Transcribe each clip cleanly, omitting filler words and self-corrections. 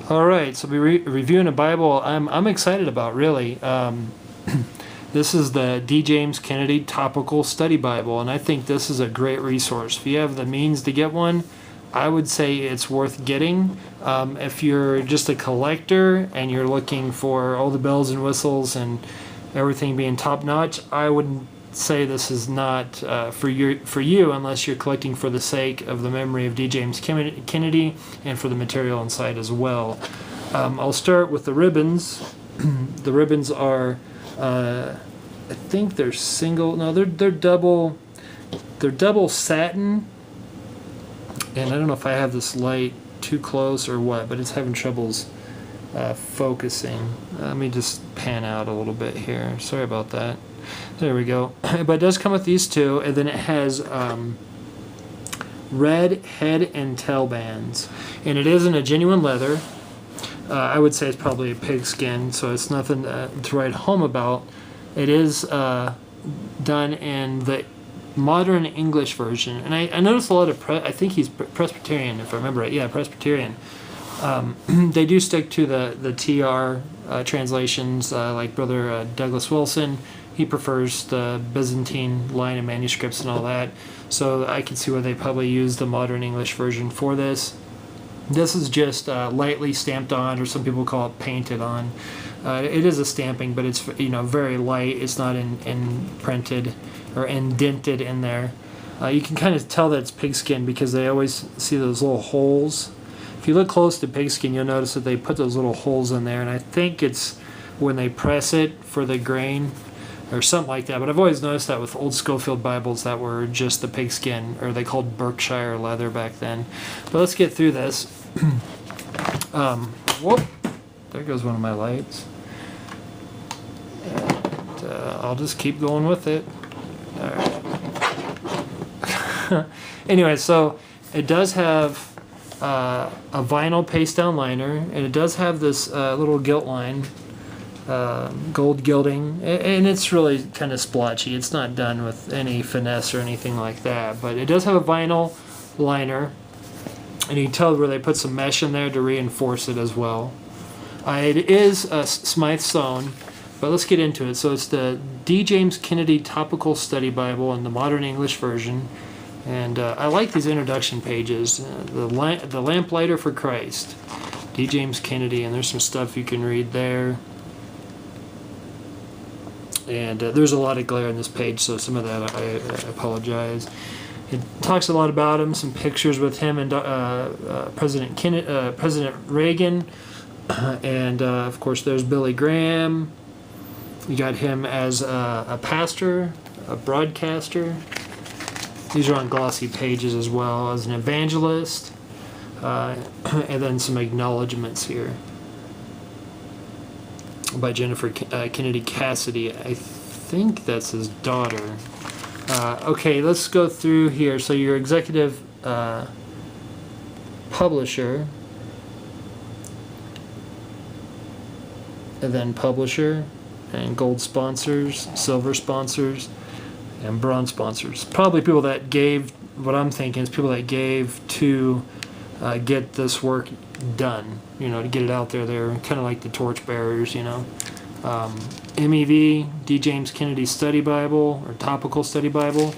All right, so we're reviewing a Bible I'm excited about, really. This is the D. James Kennedy Topical Study Bible, and I think this is a great resource. If you have the means to get one, I would say it's worth getting. If you're just a collector and you're looking for all the bells and whistles and everything being top-notch, I wouldn't say this is not for you unless you're collecting for the sake of the memory of D. James Kennedy and for the material inside as well. I'll start with the ribbons. The ribbons are, I think they're single. No, they're double. They're double satin. And I don't know if I have this light too close or what, but it's having troubles focusing. Let me just pan out a little bit here. Sorry about that. There we go. But it does come with these two, and then it has red head and tail bands. And it is in a genuine leather. I would say it's probably a pigskin, so it's nothing to write home about. It is done in the modern English version, and I noticed a lot of I think he's Presbyterian, if I remember right. Yeah, Presbyterian. They do stick to the TR translations, like Brother Douglas Wilson. He prefers the Byzantine line of manuscripts and all that, so I can see where they probably use the modern English version for this. This is just lightly stamped on, or some people call it painted on. It is a stamping, but it's very light. It's not printed or indented in there. You can kind of tell that it's pigskin because they always see those little holes. If you look close to pigskin, you'll notice that they put those little holes in there, and I think it's when they press it for the grain or something like that. But I've always noticed that with old Schofield Bibles that were just the pigskin, or they called Berkshire leather back then. But let's get through this. Whoop! There goes one of my lights. And I'll just keep going with it. All right. Anyway, so it does have a vinyl paste down liner, and it does have this little gilt line, gold gilding, and it's really kind of splotchy. It's not done with any finesse or anything like that, but it does have a vinyl liner, and you can tell where they put some mesh in there to reinforce it as well. It is Smythe sewn, but let's get into it. So it's the D. James Kennedy Topical Study Bible in the modern English version. And I like these introduction pages. The Lamplighter for Christ, D. James Kennedy, and there's some stuff you can read there. And there's a lot of glare on this page, so some of that I apologize. It talks a lot about him, some pictures with him and President Reagan, and of course there's Billy Graham. You got him as a pastor, a broadcaster. These are on glossy pages as well, as an evangelist, and then some acknowledgments here by Jennifer Kennedy Cassidy. I think that's his daughter. Okay, let's go through here. So your executive publisher, and then publisher, and gold sponsors, silver sponsors, and bronze sponsors. Probably people that gave, what I'm thinking is people that gave to get this work done, to get it out there. They're kind of like the torchbearers, MEV, D. James Kennedy Study Bible, or Topical Study Bible.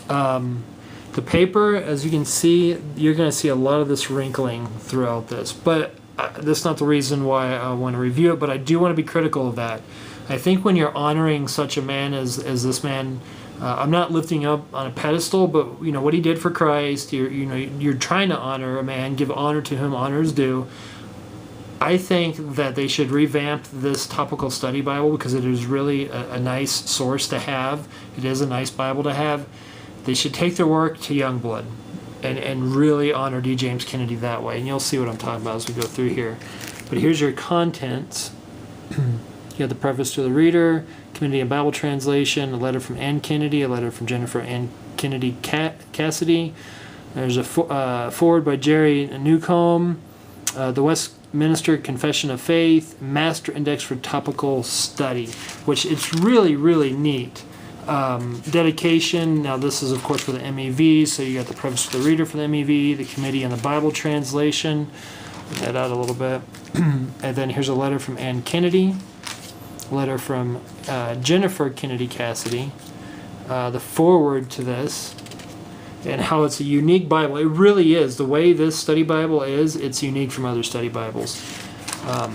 The paper, as you can see, you're going to see a lot of this wrinkling throughout this, but that's not the reason why I want to review it, but I do want to be critical of that. I think when you're honoring such a man as this man, I'm not lifting up on a pedestal, but what he did for Christ, you're trying to honor a man, give honor to whom honor is due. I think that they should revamp this Topical Study Bible because it is really a nice source to have. It is a nice Bible to have. They should take their work to Youngblood and really honor D. James Kennedy that way. And you'll see what I'm talking about as we go through here. But here's your contents. You have the preface to the reader, Community and Bible Translation, a letter from Ann Kennedy, a letter from Jennifer Ann Kennedy Cassidy. There's a foreword by Jerry Newcomb, the Westminster Confession of Faith, Master Index for Topical Study, which it's really, really neat. Dedication, now this is of course for the MEV, so you got the preface to the reader for the MEV, the Committee and the Bible Translation. that out a little bit. And then here's a letter from Ann Kennedy, a letter from Jennifer Kennedy Cassidy, the foreword to this, and how it's a unique Bible. It really is. The way this study Bible is, it's unique from other study Bibles. I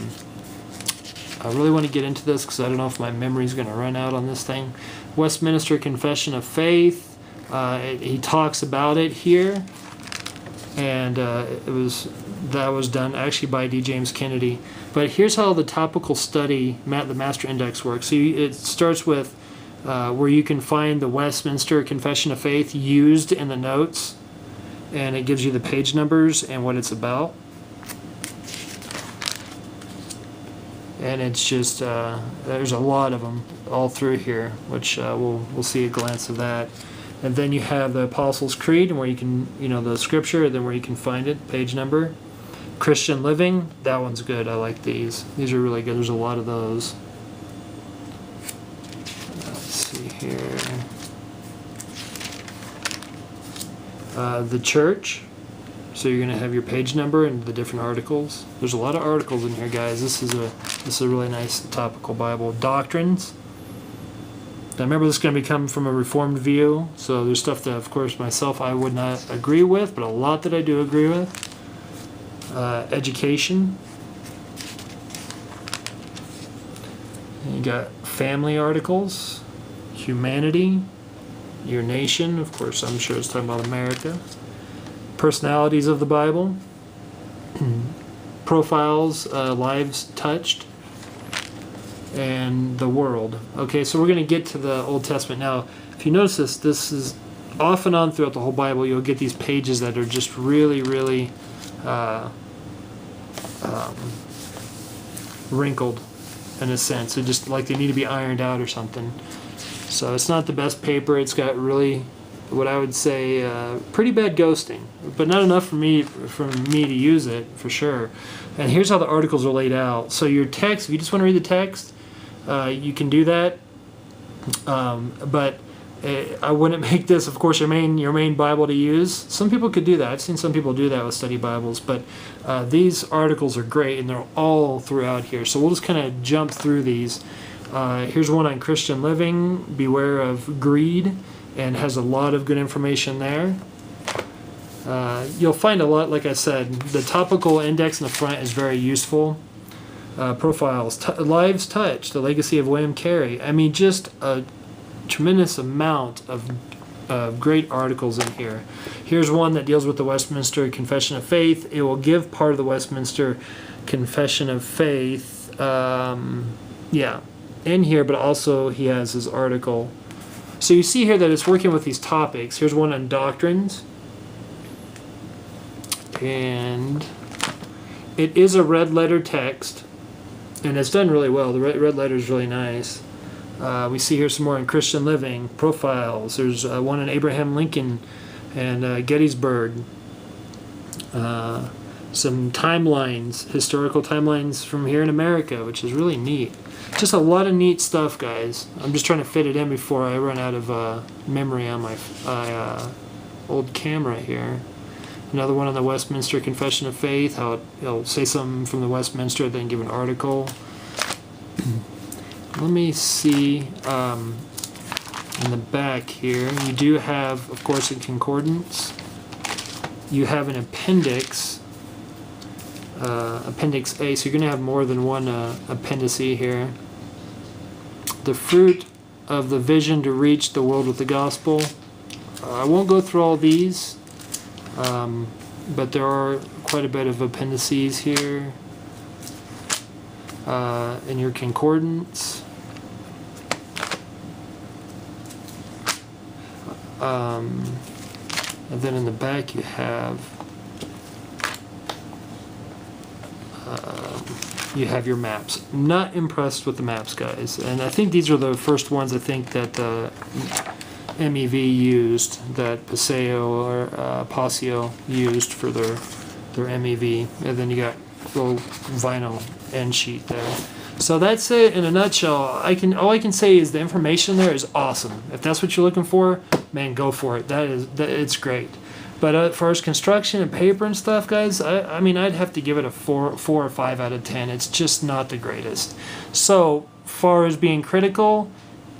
really want to get into this because I don't know if my memory's going to run out on this thing. Westminster Confession of Faith. He talks about it here, and that was done actually by D. James Kennedy. But here's how the topical study, the Master Index works. So it starts with where you can find the Westminster Confession of Faith used in the notes, and it gives you the page numbers and what it's about. And it's just there's a lot of them all through here, which we'll see a glance of that. And then you have the Apostles' Creed, and where you can, the scripture, and then where you can find it, page number. Christian Living, that one's good. I like these. These are really good. There's a lot of those. Let's see here. The Church. So you're going to have your page number and the different articles. There's a lot of articles in here, guys. This is a really nice topical Bible. Doctrines. Now remember, this is going to be coming from a Reformed view, so there's stuff that, of course, myself I would not agree with, but a lot that I do agree with. Education. And you got family articles. Humanity. Your nation. Of course, I'm sure it's talking about America. Personalities of the Bible. Profiles, lives touched, and the world. Okay, so we're going to get to the Old Testament now. If you notice this is off and on throughout the whole Bible. You'll get these pages that are just really, really wrinkled in a sense. They're just like they need to be ironed out or something. So it's not the best paper. It's got really, what I would say, pretty bad ghosting, but not enough for me to use it for sure. And here's how the articles are laid out. So your text, if you just want to read the text, you can do that. But I wouldn't make this, of course, your main Bible to use. Some people could do that. I've seen some people do that with study Bibles, but these articles are great, and they're all throughout here. So we'll just kind of jump through these. Here's one on Christian living. Beware of greed, and has a lot of good information there. You'll find a lot, like I said, the topical index in the front is very useful. Profiles, lives touched, the legacy of William Carey. I mean, just a tremendous amount of great articles in here. Here's one that deals with the Westminster Confession of Faith. It will give part of the Westminster Confession of Faith, in here, but also he has his article. So you see here that it's working with these topics. Here's one on doctrines. And it is a red letter text, and it's done really well. The red letter is really nice. We see here some more in Christian living, profiles. There's one on Abraham Lincoln and Gettysburg. Some timelines, historical timelines from here in America, which is really neat. Just a lot of neat stuff, guys. I'm just trying to fit it in before I run out of memory on my old camera here. Another one on the Westminster Confession of Faith, how it'll say something from the Westminster, then give an article. Let me see, in the back here, you do have, of course, a concordance. You have an appendix, Appendix A, so you're going to have more than one appendice here. The fruit of the vision to reach the world with the gospel. I won't go through all these. But there are quite a bit of appendices here in your concordance. And then in the back you have your maps. I'm not impressed with the maps, guys, and I think these are the first ones I think that MEV used, that Paseo or Paseo used for their MEV, and then you got little vinyl end sheet there. So that's it in a nutshell. All I can say is the information there is awesome. If that's what you're looking for, man, go for it. It's great. But as far as construction and paper and stuff, guys, I mean, I'd have to give it a 4 or 5 out of 10. It's just not the greatest. So, far as being critical,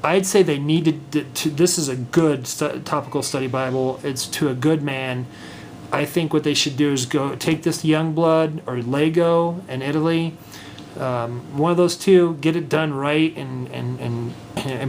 I'd say they needed to. This is a good topical study Bible. It's to a good man. I think what they should do is go take this Youngblood or Lego in Italy. One of those two, get it done right and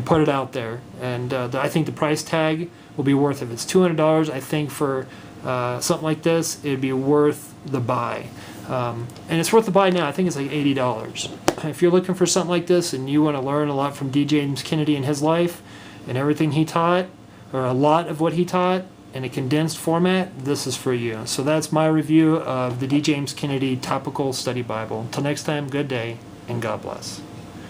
put it out there. And I think the price tag will be worth it. If it's $200, I think for something like this, it'd be worth the buy. And it's worth the buy now. I think it's like $80. If you're looking for something like this and you want to learn a lot from D. James Kennedy and his life and everything he taught, or a lot of what he taught in a condensed format, this is for you. So that's my review of the D. James Kennedy Topical Study Bible. Until next time, good day and God bless.